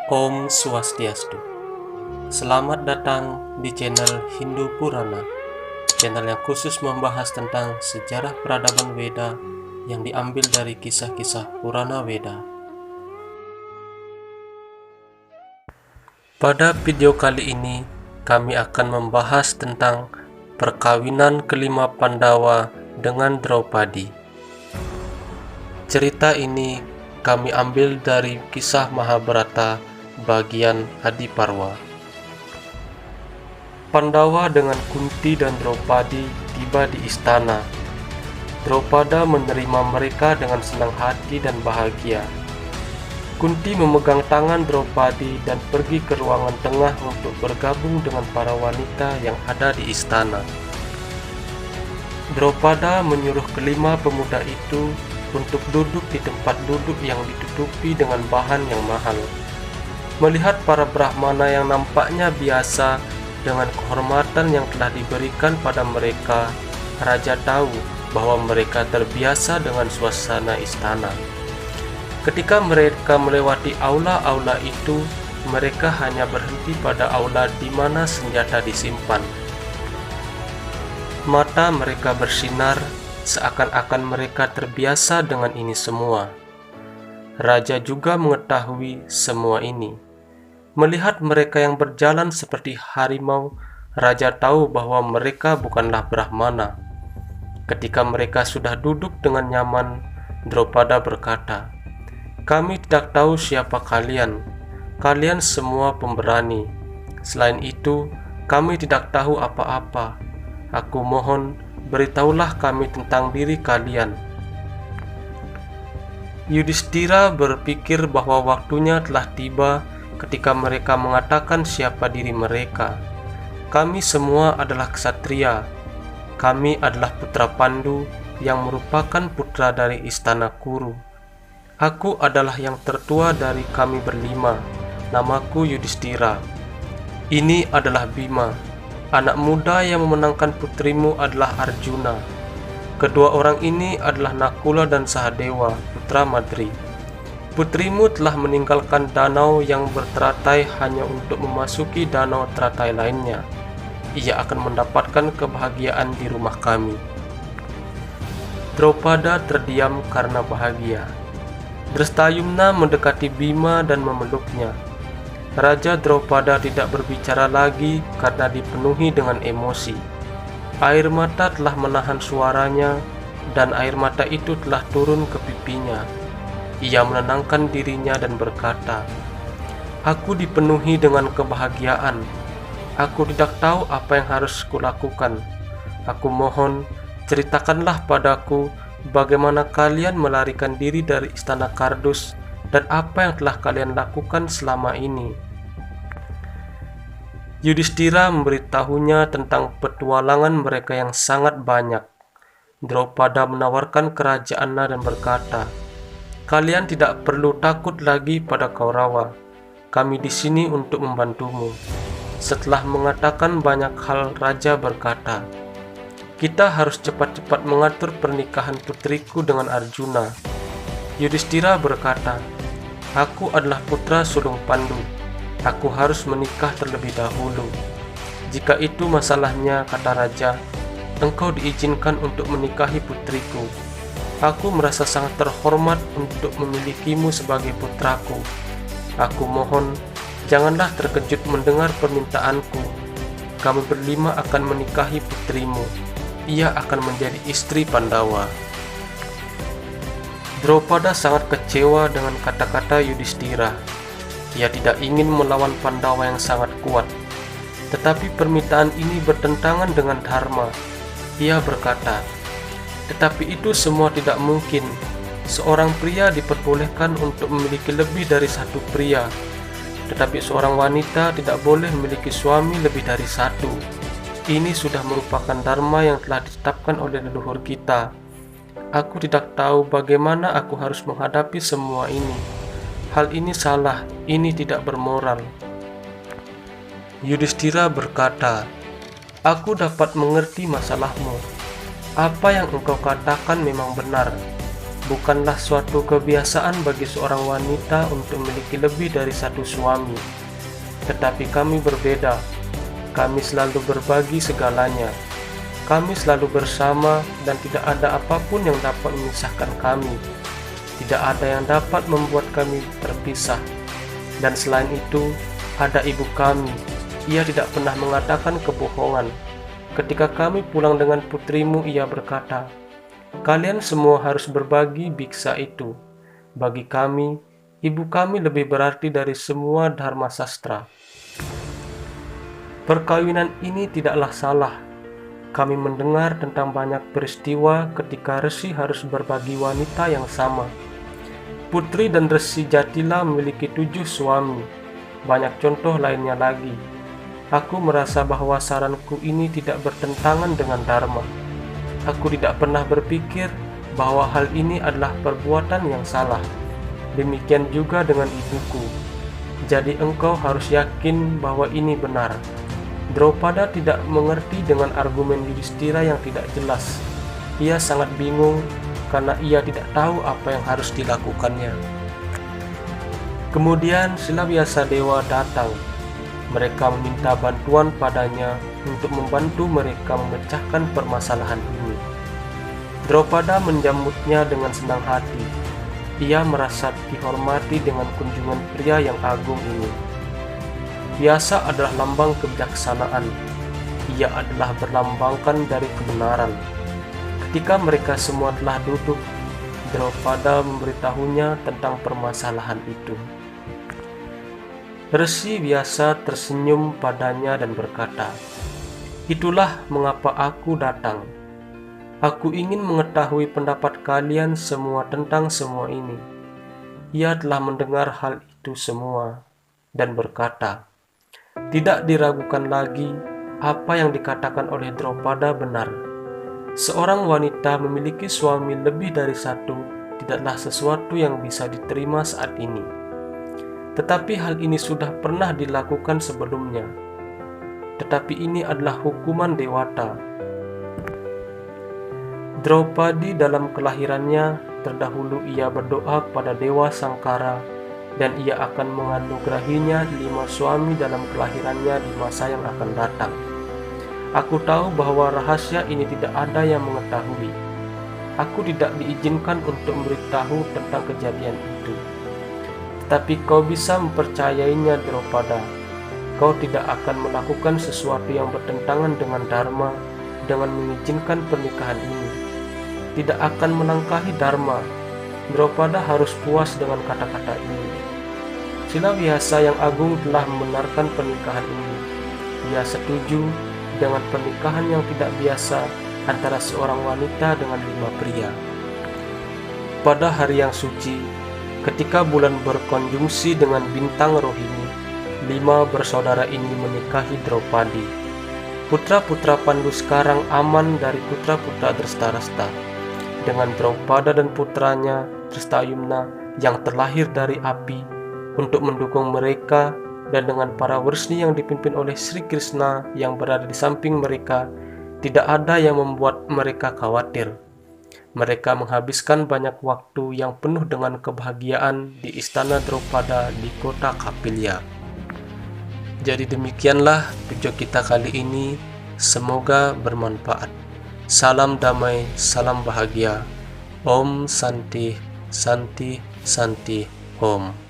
Om Swastiastu. Selamat datang di channel Hindu Purana, channel yang khusus membahas tentang sejarah peradaban Weda yang diambil dari kisah-kisah Purana Weda. Pada video kali ini, kami akan membahas tentang perkawinan kelima Pandawa dengan Draupadi. Cerita ini kami ambil dari kisah Mahabharata bagian Adiparwa. Pandawa dengan Kunti dan Draupadi tiba di istana. Draupada menerima mereka dengan senang hati dan bahagia. Kunti memegang tangan Draupadi dan pergi ke ruangan tengah untuk bergabung dengan para wanita yang ada di istana. Draupada menyuruh kelima pemuda itu untuk duduk di tempat duduk yang ditutupi dengan bahan yang mahal. Melihat para Brahmana yang nampaknya biasa dengan kehormatan yang telah diberikan pada mereka, Raja tahu bahwa mereka terbiasa dengan suasana istana. Ketika mereka melewati aula-aula itu, mereka hanya berhenti pada aula di mana senjata disimpan. Mata mereka bersinar, seakan-akan mereka terbiasa dengan ini semua. Raja juga mengetahui semua ini. Melihat mereka yang berjalan seperti harimau, Raja tahu bahwa mereka bukanlah Brahmana. Ketika mereka sudah duduk dengan nyaman, Draupada berkata, "Kami tidak tahu siapa kalian. Kalian semua pemberani. Selain itu, kami tidak tahu apa-apa. Aku mohon, beritahulah kami tentang diri kalian." Yudhistira berpikir bahwa waktunya telah tiba ketika mereka mengatakan siapa diri mereka. Kami semua adalah ksatria. Kami adalah putra Pandu yang merupakan putra dari istana Kuru. Aku adalah yang tertua dari kami berlima. Namaku Yudhistira. Ini adalah Bima. Anak muda yang memenangkan putrimu adalah Arjuna. Kedua orang ini adalah Nakula dan Sahadewa, putra Madri. Putrimu telah meninggalkan danau yang berteratai hanya untuk memasuki danau teratai lainnya. Ia akan mendapatkan kebahagiaan di rumah kami. Draupada terdiam karena bahagia. Drestayumna mendekati Bima dan memeluknya. Raja Draupada tidak berbicara lagi karena dipenuhi dengan emosi. Air mata telah menahan suaranya, dan air mata itu telah turun ke pipinya. Ia menenangkan dirinya dan berkata, "Aku dipenuhi dengan kebahagiaan. Aku tidak tahu apa yang harus kulakukan. Aku mohon, ceritakanlah padaku bagaimana kalian melarikan diri dari istana Kardus dan apa yang telah kalian lakukan selama ini." Yudhistira memberitahunya tentang petualangan mereka yang sangat banyak. Draupada menawarkan kerajaannya dan berkata, "Kalian tidak perlu takut lagi pada Kaurawa. Kami di sini untuk membantumu." Setelah mengatakan banyak hal, Raja berkata, "Kita harus cepat-cepat mengatur pernikahan putriku dengan Arjuna." Yudhistira berkata, "Aku adalah putra sulung Pandu. Aku harus menikah terlebih dahulu." "Jika itu masalahnya," kata Raja, "engkau diizinkan untuk menikahi putriku. Aku merasa sangat terhormat untuk memilikimu sebagai putraku. Aku mohon, janganlah terkejut mendengar permintaanku. Kami berlima akan menikahi putrimu. Ia akan menjadi istri Pandawa." Draupada sangat kecewa dengan kata-kata Yudhistira. Ia tidak ingin melawan Pandawa yang sangat kuat. Tetapi permintaan ini bertentangan dengan dharma. Ia berkata, "Tetapi itu semua tidak mungkin. Seorang pria diperbolehkan untuk memiliki lebih dari satu pria, tetapi seorang wanita tidak boleh memiliki suami lebih dari satu. Ini sudah merupakan dharma yang telah ditetapkan oleh leluhur kita. Aku tidak tahu bagaimana aku harus menghadapi semua ini. Hal ini salah, ini tidak bermoral." Yudhistira berkata, "Aku dapat mengerti masalahmu. Apa yang engkau katakan memang benar. bukanlah suatu kebiasaan bagi seorang wanita untuk memiliki lebih dari satu suami. Tetapi kami berbeda. Kami selalu berbagi segalanya. Kami selalu bersama dan tidak ada apapun yang dapat memisahkan kami. Tidak ada yang dapat membuat kami terpisah. Dan selain itu, ada ibu kami. Ia tidak pernah mengatakan kebohongan. Ketika kami pulang dengan putrimu, ia berkata, "Kalian semua harus berbagi biksa itu." Bagi kami, ibu kami lebih berarti dari semua dharma sastra. Perkawinan ini tidaklah salah. Kami mendengar tentang banyak peristiwa ketika resi harus berbagi wanita yang sama. Putri dan Resi Jatila memiliki 7 suami. Banyak contoh lainnya lagi. Aku merasa bahwa saranku ini tidak bertentangan dengan dharma. Aku tidak pernah berpikir bahwa hal ini adalah perbuatan yang salah. Demikian juga dengan ibuku. Jadi engkau harus yakin bahwa ini benar. Draupada tidak mengerti dengan argumen Yudhistira yang tidak jelas. Ia sangat bingung karena ia tidak tahu apa yang harus dilakukannya. Kemudian Silavyasa Dewa datang. Mereka meminta bantuan padanya untuk membantu mereka memecahkan permasalahan ini. Draupada menjambutnya dengan senang hati. Ia merasa dihormati dengan kunjungan pria yang agung ini. Vyasa adalah lambang kebijaksanaan. Ia adalah berlambangkan dari kebenaran. Ketika mereka semua telah duduk, Draupada memberitahunya tentang permasalahan itu. Resi Vyasa tersenyum padanya dan berkata, "Itulah mengapa aku datang. Aku ingin mengetahui pendapat kalian semua tentang semua ini." Ia telah mendengar hal itu semua dan berkata, "Tidak diragukan lagi, apa yang dikatakan oleh Draupada benar. Seorang wanita memiliki suami lebih dari satu tidaklah sesuatu yang bisa diterima saat ini. Tetapi hal ini sudah pernah dilakukan sebelumnya. Tetapi ini adalah hukuman Dewata." Draupadi dalam kelahirannya, terdahulu ia berdoa kepada Dewa Sangkara dan ia akan menganugerahinya 5 suami dalam kelahirannya di masa yang akan datang. Aku tahu bahwa rahasia ini tidak ada yang mengetahui. Aku tidak diizinkan untuk memberitahu tentang kejadian itu. Tetapi kau bisa mempercayainya, Draupada. Kau tidak akan melakukan sesuatu yang bertentangan dengan dharma dengan mengizinkan pernikahan ini. Tidak akan melangkahi dharma. Draupada harus puas dengan kata-kata ini. Silavyasa yang agung telah membenarkan pernikahan ini. Ia setuju dengan pernikahan yang tidak biasa antara seorang wanita dengan 5 pria. Pada hari yang suci, ketika bulan berkonjungsi dengan bintang Rohini, 5 bersaudara ini menikahi Draupadi. Putra-putra Pandu sekarang aman dari putra-putra Dresta-rasta. Dengan Draupada dan putranya Drestayumna yang terlahir dari api untuk mendukung mereka, dan dengan para Wresni yang dipimpin oleh Sri Krishna yang berada di samping mereka, tidak ada yang membuat mereka khawatir. Mereka menghabiskan banyak waktu yang penuh dengan kebahagiaan di istana Draupada di kota Kapilya. Jadi demikianlah video kita kali ini, semoga bermanfaat. Salam damai, salam bahagia. Om Santi, Santi, Santi, Om.